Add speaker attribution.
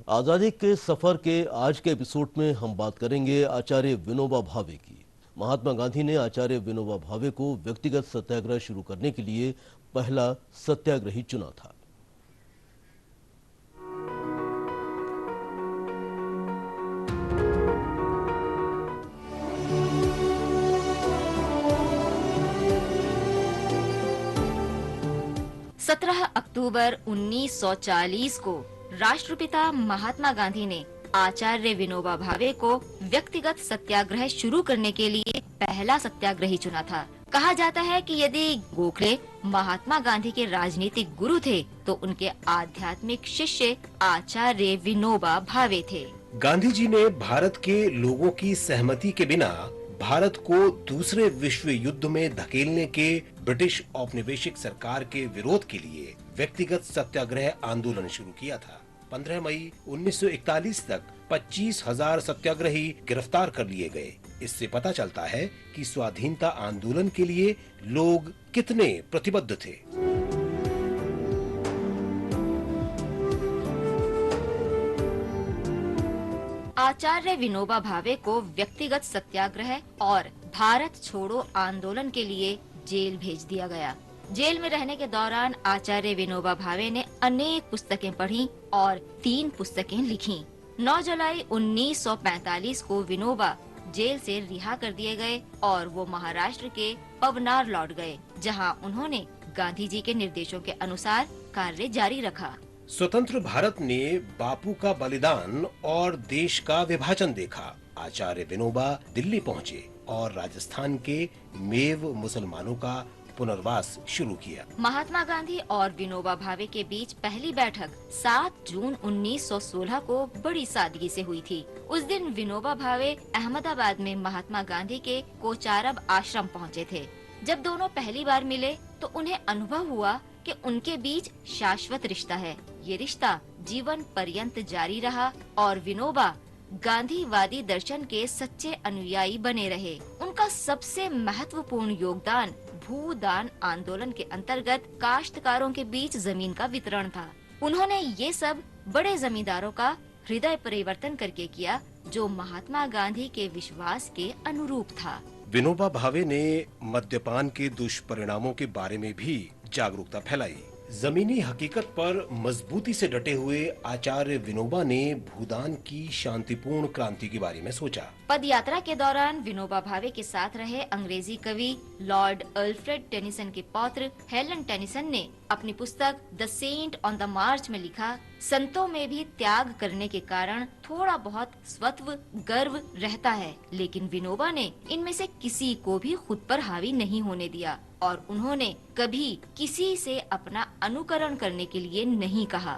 Speaker 1: आजादी के सफर के आज के एपिसोड में हम बात करेंगे आचार्य विनोबा भावे की। महात्मा गांधी ने आचार्य विनोबा भावे को व्यक्तिगत सत्याग्रह शुरू करने के लिए पहला सत्याग्रही चुना था।
Speaker 2: अक्टूबर 1940 को राष्ट्रपिता महात्मा गांधी ने आचार्य विनोबा भावे को व्यक्तिगत सत्याग्रह शुरू करने के लिए पहला सत्याग्रही चुना था। कहा जाता है कि यदि गोखले महात्मा गांधी के राजनीतिक गुरु थे, तो उनके आध्यात्मिक शिष्य आचार्य विनोबा भावे थे।
Speaker 3: गांधी जी ने भारत के लोगों की सहमति के बिना भारत को दूसरे विश्व युद्ध में धकेलने के ब्रिटिश औपनिवेशिक सरकार के विरोध के लिए व्यक्तिगत सत्याग्रह आंदोलन शुरू किया था। 15 मई 1941 तक 25,000 सत्याग्रही गिरफ्तार कर लिए गए। इससे पता चलता है कि स्वाधीनता आंदोलन के लिए लोग कितने प्रतिबद्ध थे।
Speaker 2: आचार्य विनोबा भावे को व्यक्तिगत सत्याग्रह और भारत छोड़ो आंदोलन के लिए जेल भेज दिया गया। जेल में रहने के दौरान आचार्य विनोबा भावे ने अनेक पुस्तकें पढ़ी और 3 पुस्तकें लिखी। 9 जुलाई 1945 को विनोबा जेल से रिहा कर दिए गए और वो महाराष्ट्र के पवनार लौट गए, जहां उन्होंने गांधी जी के निर्देशों के अनुसार कार्य जारी रखा।
Speaker 3: स्वतंत्र भारत ने बापू का बलिदान और देश का विभाजन देखा। आचार्य विनोबा दिल्ली पहुँचे और राजस्थान के मेव मुसलमानों का पुनर्वास शुरू किया।
Speaker 2: महात्मा गांधी और विनोबा भावे के बीच पहली बैठक 7 जून 1916 को बड़ी सादगी से हुई थी। उस दिन विनोबा भावे अहमदाबाद में महात्मा गांधी के कोचारब आश्रम पहुँचे थे। जब दोनों पहली बार मिले तो उन्हें अनुभव हुआ कि उनके बीच शाश्वत रिश्ता है। ये रिश्ता जीवन पर्यंत जारी रहा और विनोबा गांधीवादी दर्शन के सच्चे अनुयायी बने रहे। उनका सबसे महत्वपूर्ण योगदान भूदान आंदोलन के अंतर्गत काश्तकारों के बीच जमीन का वितरण था। उन्होंने ये सब बड़े जमींदारों का हृदय परिवर्तन करके किया, जो महात्मा गांधी के विश्वास के अनुरूप था।
Speaker 3: विनोबा भावे ने मद्यपान के दुष्परिणामों के बारे में भी जागरूकता फैलाई। जमीनी हकीकत पर मजबूती से डटे हुए आचार्य विनोबा ने भूदान की शांतिपूर्ण क्रांति के बारे में सोचा।
Speaker 2: पद यात्रा के दौरान विनोबा भावे के साथ रहे अंग्रेजी कवि लॉर्ड अल्फ्रेड टेनिसन के पौत्र हेलन टेनिसन ने अपनी पुस्तक द सेंट ऑन द मार्च में लिखा, संतों में भी त्याग करने के कारण थोड़ा बहुत स्वत्व गर्व रहता है, लेकिन विनोबा ने इनमें से किसी को भी खुद पर हावी नहीं होने दिया और उन्होंने कभी किसी से अपना अनुकरण करने के लिए नहीं कहा।